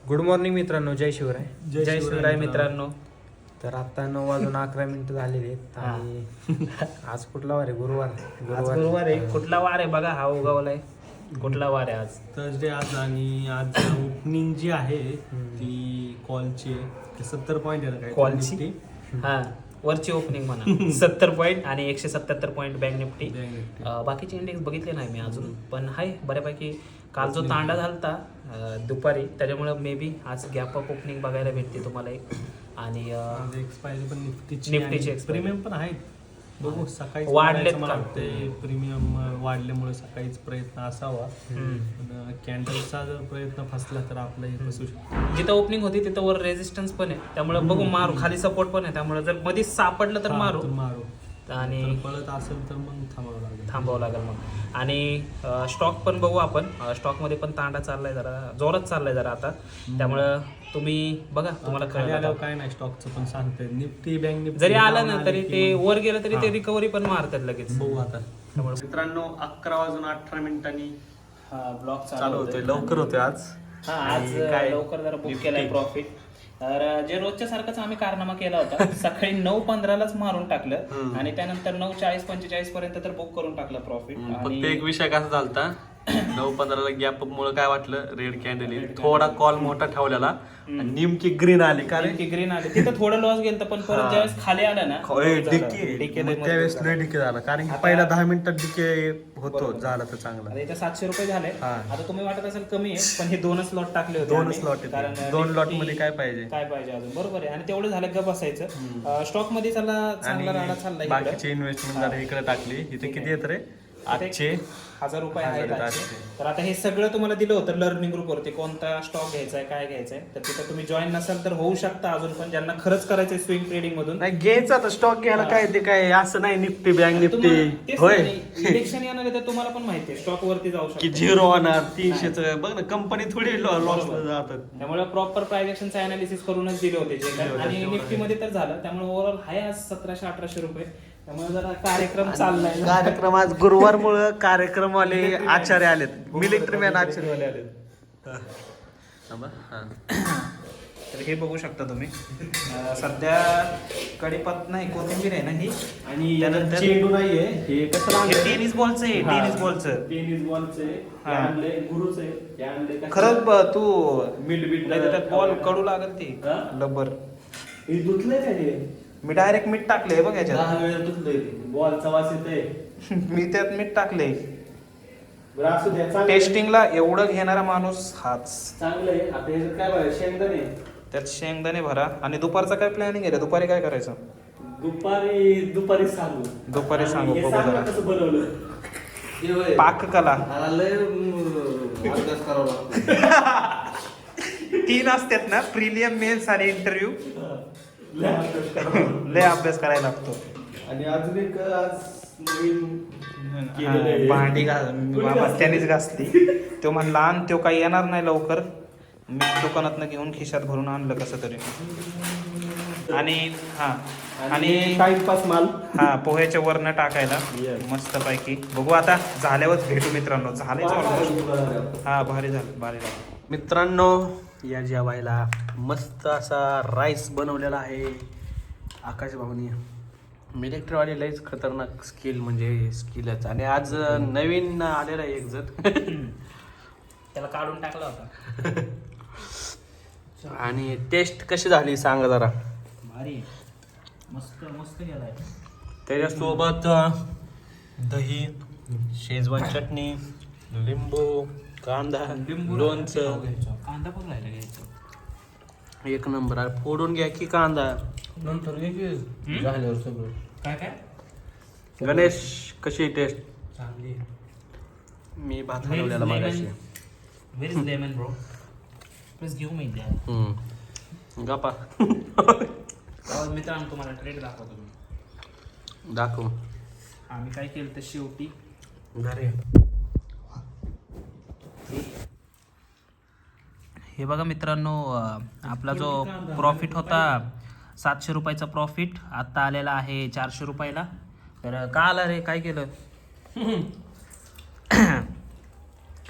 Good morning मित्रांनो, जय शिवराय. जय शिवराय मित्रांनो. तर आता 9:11 झालेले आहेत आणि आज कुठला वार आहे? गुरुवार आहे. कुठला वार आहे बघा, हा उगवलाय. कुठला वार आहे आज? थर्सडे आज. आणि आज ओपनिंग जी आहे ती कॉलची 70 पॉईंट आहे ना काय कॉलची? हा, वरची ओपनिंग म्हणा. 70 पॉईंट आणि 177 पॉईंट बँक निफ्टी. बाकीचे इंडेक्स बघितले नाही मी अजून, पण हाय बऱ्यापैकी. काल जो तांडा झालता दुपारी, त्याच्यामुळे मे बी आज गॅप अप ओपनिंग बघायला भेटते तुम्हाला एक. आणि एक्सपायरी पण निफ्टीची प्रीमियम पण आहेत. बघू सकाळी वाढलेत मला का? वाटते प्रीमियम वाढल्यामुळे सकाळीच प्रयत्न असावा. पण कॅन्डलचा जर प्रयत्न फसला तर आपलं हे फसू शकतो. जिथं ओपनिंग होती तिथं वर रेजिस्टन्स पण आहे, त्यामुळे बघू मारू. खाली सपोर्ट पण आहे, त्यामुळे जर मध्येच सापडलं तर मारू. आणि पळत असेल तर मग थांबावं लागेल मग. आणि स्टॉक पण बघू आपण. स्टॉकमध्ये पण तांडा चाललाय, जरा जोरात चाललाय जरा आता. त्यामुळं तुम्ही बघा, तुम्हाला खाली आल्यावर काय नाही स्टॉकचं पण सांगतंय. निफ्टी बँक निफ्टी जरी आलं ना तरी ते वर गेलं तरी ते रिकव्हरी पण मारतात लगेच. बघू आता. त्यामुळे मित्रांनो 11:18 हा ब्लॉक चालू होतोय. लवकर होतोय आज. हा, आज लवकर जरा बुक केलाय प्रॉफिट. तर जे रोजच्या सारखंच आम्ही कारनामा केला होता. सकाळी 9:15लाच मारून टाकलं आणि त्यानंतर 9:40-45 पर्यंत तर बुक करून टाकलं प्रॉफिट. फक्त एक विषय कसा झालता, 9:15ला गॅप मुळे काय वाटलं, रेड कॅन्डल येईल. थोडा कॉल मोठा ठेवलेला आणि नेमकी ग्रीन आली. कारण की ग्रीन आली तिथं थोडं लॉस गेलं, पण परत ज्यावेळेस खाली आलं ना त्यावेळेस लय डिके झाला. कारण की पहिला 10 मिनिटात डिके होतो, झाला तर चांगला. आता इथं 700 रुपये झाले. आता तुम्ही वाटत असेल कमी आहे, पण हे 2 लॉट टाकले होते. 2 स्लॉट. कारण 2 लॉट मध्ये काय पाहिजे अजून, बरोबर आहे. आणि तेवढं झालं गप बसायचं. स्टॉक मध्ये चांगला राडा चाललाय. बाकीची इन्व्हेस्टमेंट जरा इकडे टाकली. इथे किती येत रे? 1000 रुपये आहेत आजचे. तर आता हे सगळं तुम्हाला दिलं होतं लर्निंग ग्रुपवरती, कोणता स्टॉक घ्यायचा आहे, काय घ्यायचा आहे. तर तिथं तुम्ही जॉईन नसाल तर होऊ शकता अजून पण, ज्यांना खरंच करायचंय स्विंग ट्रेडिंग मधून. नाही घ्यायचा तर स्टॉक घ्यायला काय ते काय असं नाही. निफ्टी बँक निफ्टी होय, इलेक्शन येणार आहे तर तुम्हाला पण माहिती आहे स्टॉक वरती जाऊ शकतो की 0 होणार 300च. बघ ना, कंपनी थोडी लॉस जातात. त्यामुळे प्रॉपर प्रायझेक्शनचं अनालिसिस करूनच दिले होते जे काय. आणि निफ्टी मध्ये तर झालं. त्यामुळे ओव्हरऑल आहे आज 1700-1800 रुपये. त्यामुळे जरा कार्यक्रम चाललाय. कार्यक्रम आज गुरुवारमुळे कार्यक्रमवाले आचार्य आलेत. मिलिटरी मॅन आचार्यवाले आलेत. तर हे बघू शकता तुम्ही. सध्या कढीपत्ता नाही, कोथिंबीर आहे ना ही. आणि त्यानंतर चेंडू नाहीये, हे कसं टेनिस बॉलचं आहे. टेनिस बॉलचं गुरुचं. खरंच तू मीठ त्यात बॉल कडू लागल ती लबर. हे धुतलंय का हे? मी डायरेक्ट मीठ टाकले बघ याच्यात. 10 वेळा धुतलंय. बॉलचा वास येतोय. मी त्यात मीठ टाकले. बरं असू द्या, चांगलं आहे. टेस्टिंगला एवढं घेणारा माणूस हाच. चांगलं आहे. आता ह्याच्यात काय बघा, शेंगदाणे. त्यात शेंगदाणे भरा. आणि दुपारचा काय प्लॅनिंग आहे? दुपारी काय करायचं? दुपारी सांगू. दुपारी सांगू. हे बघू सांग ना जरा कसं बनवलं. पाककला लय अभ्यास करावा लागतो. 3 असतात ना, प्रिलियम, मेन्स आणि इंटरव्ह्यू. लय अभ्यास करायला लागतो. आणि अजून एक आज नवीन भांडी बाबा त्यानेच घासली. तो म्हणला आण, तो काही येणार नाही लवकर. मी दुकानातनं घेऊन खिशात भरून आणलं कसं तरी. आणि टाइमपास माल. पोह्याच्या वरनं टाकायला मस्त पैकी. बघू आता झाल्यावर भेटू मित्रांनो. झाले ऑलमोस्ट. भारी झालं. मित्रांनो या जेवायला मस्त असा राईस बनवलेला आहे आकाश भाऊनी. मिलिटरीवाले लयच खतरनाक स्किलच. आणि आज नवीन आलेला एक जण त्याला काढून टाकला होता. आणि टेस्ट कशी झाली सांगा जरा. भारी, मस्त गेलाय. त्याच्यासोबत दही, शेजवान चटणी, लिंबू, कांदा, लोणचं. कांदा पण राहिला घ्यायचा. एक नंबर. फोडून घ्या की कांदा नंतर झाल्यावर सगळं. काय गणेश कशी टेस्ट? चांगली. मी भात हलवलेला मागाशी. Where is lemon, bro? Please give me that. गप्पा मित्रांनो तुम्हाला ट्रेड दाखवतो मी. दाखव. आम्ही काय केलं तर शेवटी घरी हे बघा मित्रांनो, आपला जो प्रॉफिट होता 700 रुपयाचा प्रॉफिट आता आलेला आहे 400 रुपयाला. तर का आला रे? काय केलं?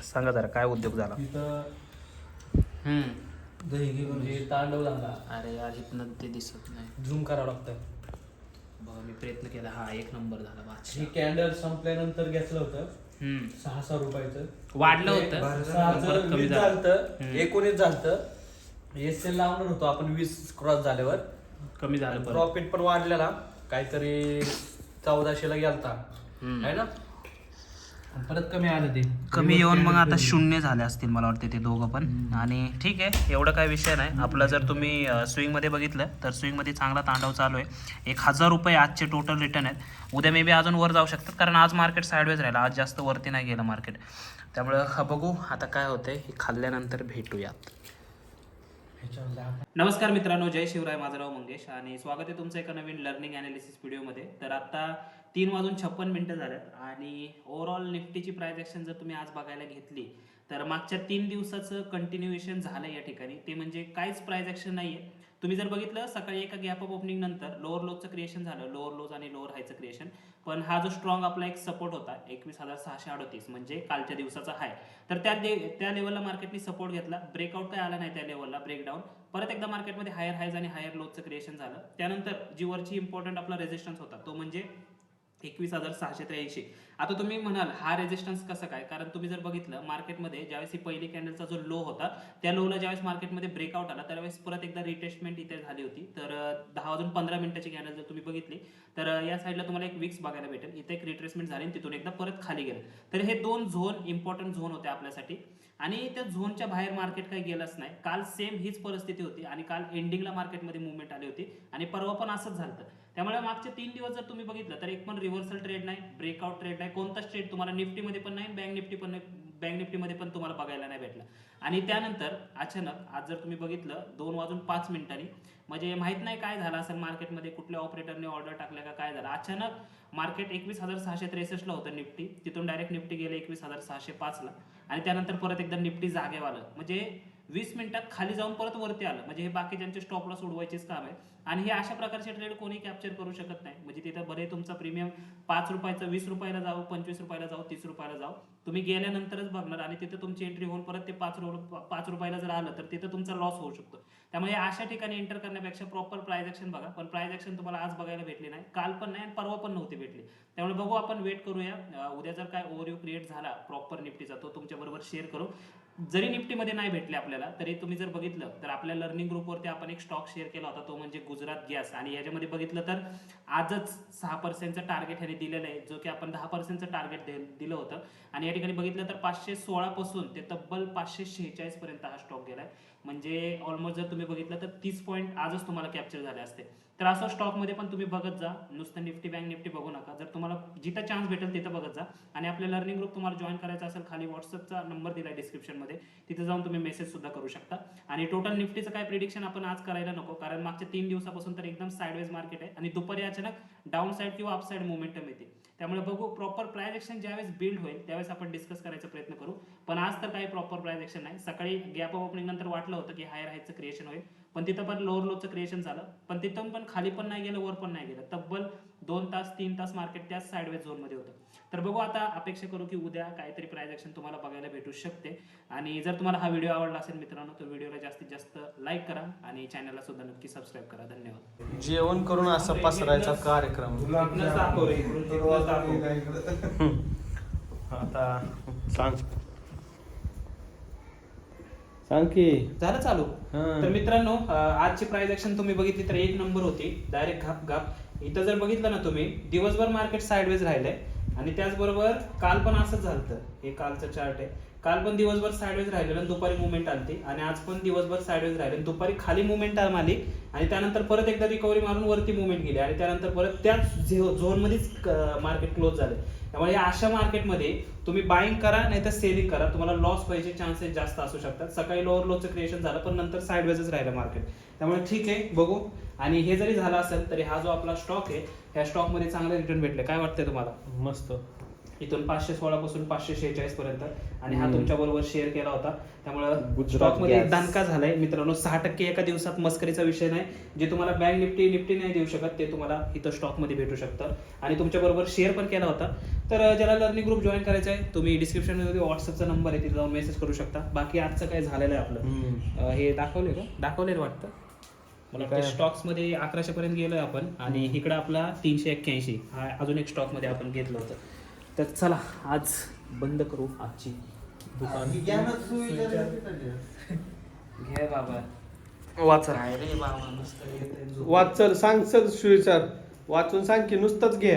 सांगा जरा, काय उद्योग झाला? म्हणजे तांडव झाला. अरे यार इथनं ते दिसत नाही, झूम करावं लागतं. बघा मी प्रयत्न केला. हा 1 नंबर झाला. ही कॅन्डल संपल्यानंतर घेतलं होतं 600 रुपयाचं, वाढलं होतं, परत कमी झालं. 19 झालं. एसएल लावणार होतो आपण 20 क्रॉस झाल्यावर, कमी झालं परत. प्रॉफिट पण वाढलेला, काहीतरी 1400 गेलता आहे ना, परत कमी आलं ते. कमी येऊन मग आता 0 झाले असतील मला वाटते ते दोघं पण. आणि ठीक आहे, एवढं काय विषय नाही आपला. जर तुम्ही स्विंगमध्ये बघितलं तर स्विंगमध्ये चांगला तांडव चालू आहे. 1000 रुपये आजचे टोटल रिटर्न आहेत. उद्या मे बी अजून वर जाऊ शकतात, कारण आज मार्केट साईडवेज राहिलं, आज जास्त वरती नाही गेलं मार्केट. त्यामुळं बघू आता काय होतंय, हे खाल्ल्यानंतर भेटूयात. नमस्कार मित्रांनो, जय शिवराय. माझं नाव मंगेश आणि स्वागत आहे तुमचं एका नवीन लर्निंग ॲनालिसिस व्हिडिओमध्ये. तर आता 3:56 झाल्यात आणि ओव्हरऑल निफ्टीची प्राइस ॲक्शन जर तुम्ही आज बघायला घेतली तर मागच्या 3 दिवसाचं कंटिन्युएशन झालं या ठिकाणी. ते म्हणजे काहीच प्राइस ॲक्शन नाही आहे. तुम्ही जर बघितलं सकाळी एका गॅप ऑफ ओपनिंग नंतर लोअर लोचं क्रिएशन झालं, लोअर लोज आणि लोअर हायचं क्रिएशन. पण हा जो स्ट्रॉंग आपला एक सपोर्ट होता 21,638 म्हणजे कालच्या दिवसाचा हाय, तर त्या लेवलला मार्केटने सपोर्ट घेतला. ब्रेकआउट काय आला नाही त्या लेवलला, ब्रेकडाऊन. परत एकदा मार्केटमध्ये हायर हायज आणि हायर लोजचं क्रिएशन झालं. त्यानंतर जी वरची इम्पॉर्टंट आपला रेजिस्टन्स होता तो म्हणजे 21,683. आता तुम्ही म्हणाल हा रेजिस्टन्स कसं काय, कारण तुम्ही जर बघितलं मार्केटमध्ये ज्यावेळेस ही पहिली कॅन्डलचा जो लो होता त्या लोला ज्यावेळेस मार्केटमध्ये ब्रेकआउट आला त्यावेळेस परत एकदा रिटेस्टमेंट इथे झाली होती. तर 10:15 कॅन्डल जर तुम्ही बघितली तर या साईडला तुम्हाला एक विक्स बघायला भेटेल. इथे एक रिट्रेसमेंट झाली आणि तिथून एकदा परत खाली गेलं. तर हे 2 झोन इम्पॉर्टंट झोन होते आपल्यासाठी आणि त्या झोनच्या बाहेर मार्केट काही गेलंच नाही. काल सेम हीच परिस्थिती होती आणि काल एंडिंगला मार्केटमध्ये मुवमेंट आली होती आणि परवा पण असंच झालं. त्यामुळे मागचे 3 दिवस जर तुम्ही बघितलं तर एक पण रिव्हर्सल ट्रेड नाही, ब्रेकआउट ट्रेड नाही, कोणताच ट्रेड तुम्हाला निफ्टीमध्ये पण नाही, बँक निफ्टीमध्ये पण तुम्हाला बघायला नाही भेटला. आणि त्यानंतर अचानक आज जर तुम्ही बघितलं 2:05 म्हणजे माहित नाही काय झालं असेल मार्केटमध्ये, कुठल्या ऑपरेटरने ऑर्डर टाकल्या का काय झालं, अचानक मार्केट 21,663 होतं निफ्टी, तिथून डायरेक्ट निफ्टी गेले 21,605 आणि त्यानंतर परत एकदा निफ्टी जागेवर आलं. म्हणजे 20 मिनिटात खाली जाऊन परत वरती आलं. म्हणजे हे बाकी ज्यांचे स्टॉप लॉस उडवायचेच काम आहे आणि हे अशा प्रकारचे ट्रेड कोणी कॅप्चर करू शकत नाही. म्हणजे तिथं बरे तुमचा प्रीमियम 5 रुपयाचं 20 रुपयाला जाऊ, 25 रुपयाला जाऊ, 30 रुपयाला जाऊ, तुम्ही गेल्यानंतरच बघणार आणि तिथं तुमची एंट्री होऊन परत ते 5 रुपयाला जर आलं तर तिथं तुमचा लॉस होऊ शकतो. त्यामुळे अशा ठिकाणी एंटर करण्यापेक्षा प्रॉपर प्राइस ॲक्शन बघा. पण प्राइस ॲक्शन तुम्हाला आज बघायला भेटली नाही, काल पण नाही आणि परवा पण नव्हती भेटली. त्यामुळे बघू आपण, वेट करूया. उद्या जर काय ओव्हरव्ह्यू क्रिएट झाला प्रॉपर निफ्टीचा तो तुमच्याबरोबर शेअर करू. जरी निफ्टीमध्ये नाही भेटले आपल्याला तरी तुम्ही जर बघितलं तर आपल्या लर्निंग ग्रुपवरती आपण एक स्टॉक शेअर केला होता, तो म्हणजे गुजरात गॅस. आणि याच्यामध्ये बघितलं तर आजच 6%चं टार्गेट ह्याने दिलेलं आहे, जो की आपण 10%चं टार्गेट दिलं होतं. आणि या ठिकाणी बघितलं तर 516 पासून ते तब्बल 546 पर्यंत हा स्टॉक गेलाय. म्हणजे ऑलमोस्ट जर तुम्ही बघितलं तर 30 पॉईंट आजच तुम्हाला कॅप्चर झाले असते. तर असं स्टॉकमध्ये पण तुम्ही बघत जा, नुसतं निफ्टी बँक निफ्टी बघू नका. जर तुम्हाला जिथं चान्स भेटेल तिथं बघत जा. आणि आपल्या लर्निंग ग्रुप तुम्हाला जॉईन करायचा असेल, खाली व्हॉट्सअपचा नंबर दिला डिस्क्रिप्शनमध्ये, तिथे जाऊन तुम्ही मेसेज सुद्धा करू शकता. आणि टोटल निफ्टीचं काय प्रिडिक्शन आपण आज करायला नको, कारण मागच्या 3 दिवसापासून तर एकदम साईडवेज मार्केट आहे आणि दुपारी अचानक डाऊन साईड किंवा अप साईड मोमेंटम येते. त्यामुळे बघू प्रॉपर प्राइस ॲक्शन ज्यावेळेस बिल्ड होईल त्यावेळेस आपण डिस्कस करायचा प्रयत्न करू. पण आज तर काही प्रॉपर प्राइस ॲक्शन नाही. सकाळी गॅप ऑफ ओपनिंग नंतर वाटलं होतं की हायर हायचं क्रिएशन होईल, पण तिथं पण लोअर लोचं क्रिएशन झालं. पण तिथून पण खाली पण नाही गेलं, वर पण नाही गेलं. तब्बल 2 तास 3 तास मार्केट त्याच साईडवेज झोनमध्ये होतं. तर बघू आता, अपेक्षा करू की उद्या काहीतरी प्राइस ॲक्शन तुम्हाला बघायला भेटू शकते. आणि जर तुम्हाला हा व्हिडिओ आवडला असेल मित्रांनो तर व्हिडिओला जास्तीत जास्त लाईक करा आणि चॅनलला सुद्धा नक्की सबस्क्राईब करा. धन्यवाद. जेवण करून असा पसरायचा कार्यक्रम. आता सांग की झालं चालू. तर मित्रांनो आजची प्राइस ॲक्शन तुम्ही बघितली तर 1 नंबर होती, डायरेक्ट घाप. इथं जर बघितलं ना तुम्ही, दिवसभर मार्केट साईडवेज राहिलंय आणि त्याचबरोबर काल पण असंच झालं. हे कालचं चार्ट आहे, काल पण दिवसभर साईडवेज राहिलेलं, दुपारी मुवमेंट आली आणि आज पण दिवसभर साईडवेज राहिले, दुपारी खाली मुवमेंट आली आणि त्यानंतर परत एकदा रिकव्हरी मारून वरती मुवमेंट गेली आणि त्यानंतर परत त्याच झोनमध्येच मार्केट क्लोज झाले. त्यामुळे अशा मार्केटमध्ये तुम्ही बाईंग करा नाही तर सेलिंग करा, तुम्हाला लॉस व्हायचे चान्सेस जास्त असू शकतात. सकाळी लोअर लोचं क्रिएशन झालं पण नंतर साईडवेजच राहिलं मार्केट. त्यामुळे ठीक आहे, बघू. आणि हे जरी झालं असेल तरी हा जो आपला स्टॉक आहे ह्या स्टॉकमध्ये चांगले रिटर्न भेटले. काय वाटतंय तुम्हाला? मस्त. इथून 516 पासून 546 पर्यंत आणि हा तुमच्या बरोबर शेअर केला होता. त्यामुळं गुजरात स्टॉक मध्ये गॅस. दणका झालाय मित्रांनो. 6% एका दिवसात मस्करीचा विषय नाही. जे तुम्हाला बँक निफ्टी नाही देऊ शकत ते तुम्हाला इथं स्टॉक मध्ये भेटू शकतं. आणि तुमच्या बरोबर शेअर पण केला होता. तर ज्याला लर्निंग ग्रुप जॉईन करायचा आहे तुम्ही डिस्क्रिप्शन मध्ये व्हॉट्सअपचा नंबर आहे तिथे जाऊन मेसेज करू शकता. बाकी आजचं काय झालेलं आहे आपलं हे दाखवले का दाखवले वाटतं मला काय? स्टॉक्स मध्ये 1100 पर्यंत गेलोय आपण आणि इकडं आपला 381 हा अजून एक स्टॉक मध्ये आपण घेतलं होतं. तर चला आज बंद करू आजची दुकान. घे बाबा वाचा काय रे बाबा नुसतं येतंय झोप. वाचल सांग चल सुविचार वाचून सांग की नुसतंच घे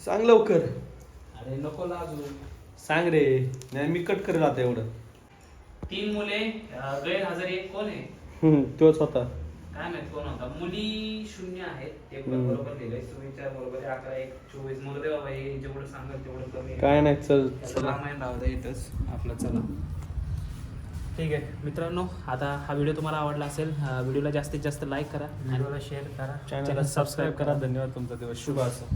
सांग लवकर अरे नको लाजू. सांग रे नाही मी कट करेल आता एवढं 3 मुले गैरहजेरी एक कोण आहे तोच होता काय माहित कोण होता. मुली 0 आहेत ते पण बरोबर दिलंय. सुविचार बरोबर आहे. 11 1 24 मुलं दे बाबा हे जेवढं सांगेल तेवढं कमी आहे. काय नाही चल त्याचं रामायण राहू दे इथंच आपलं. चला ठीक आहे मित्रांनो आता हा व्हिडिओ तुम्हाला आवडला असेल व्हिडिओला जास्तीत जास्त लाईक करा व्हिडिओला शेअर करा. चॅनलला सबस्क्राईब करा धन्यवाद तुमचा दिवस शुभ असो.